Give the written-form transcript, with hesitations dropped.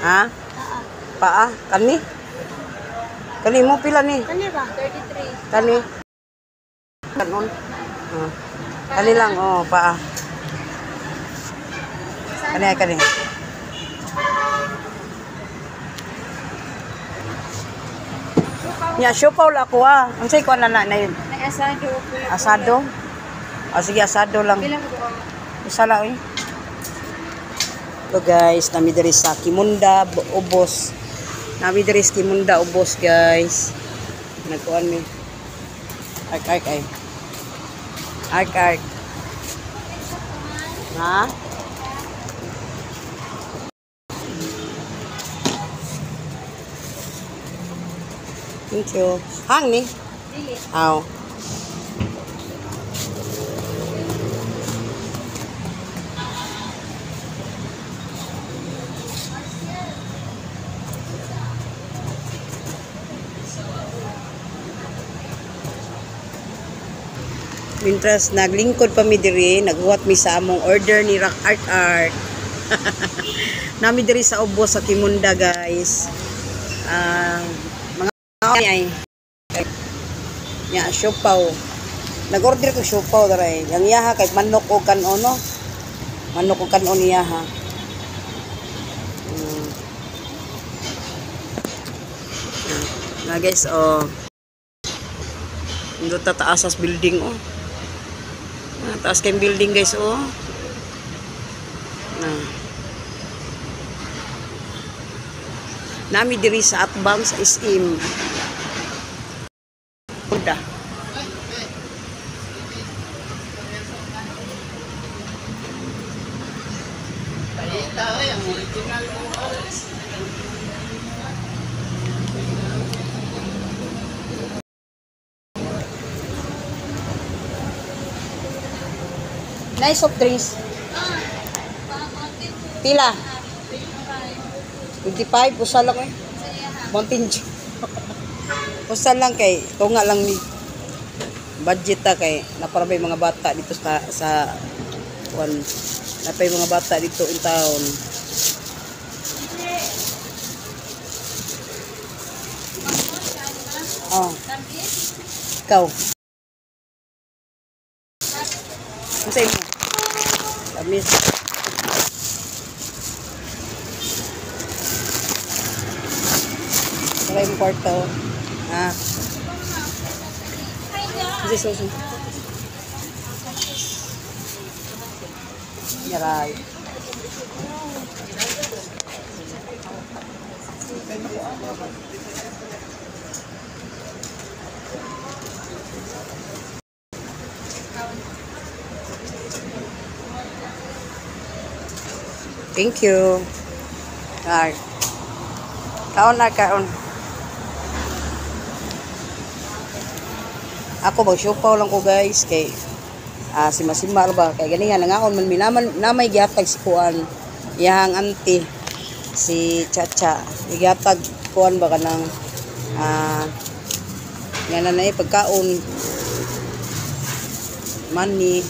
Ha? Paa? Kani? Kani mo pila ni? Kani ba? 33. Kani? Kanon? Kani lang, paa. Kani ay kani. Nya, siopaw la ko Ang say ko na yun? Ay, asado. Asado? Sige, asado lang. Bilang ko. Isa lang So guys, nami diri sa Kimunda Ubos. Nami diri sa Kimunda Ubos guys. Nagkuan mi. Ark. Ha? Thank you. Hang ni? Dili. Aw. Mintras naglingkod pa mi diri, naghuwat mi sa among order ni Rock Art. Nami diri sa Ubos sa Kimunda guys. Mga ay nya siopaw. Nag-order ko siopaw diri. Yang iyaha kay manok o kanon no. Manok o kanon iyaha. Na guys, ito tataas as building taas kayong building guys nami diri sa Atbang sa SM Punta ang original nice soft drinks. Pila? 25. Usa lang Mountain Dew. Usa lang kay tunga lang ni budget ta kay naparabay mga bata dito sa napay mga bata dito in town. Ikaw. Unsay mo? Tamis. Try mo kwarto. This also. Yaray. Thank you. Kaon. Ako siopaw lang ko guys kay sima ba kay gani nga nangaon man namay gihatag si kuan iyang auntie si Chacha gihatag kuan ba kanang nga nanay pagkaon money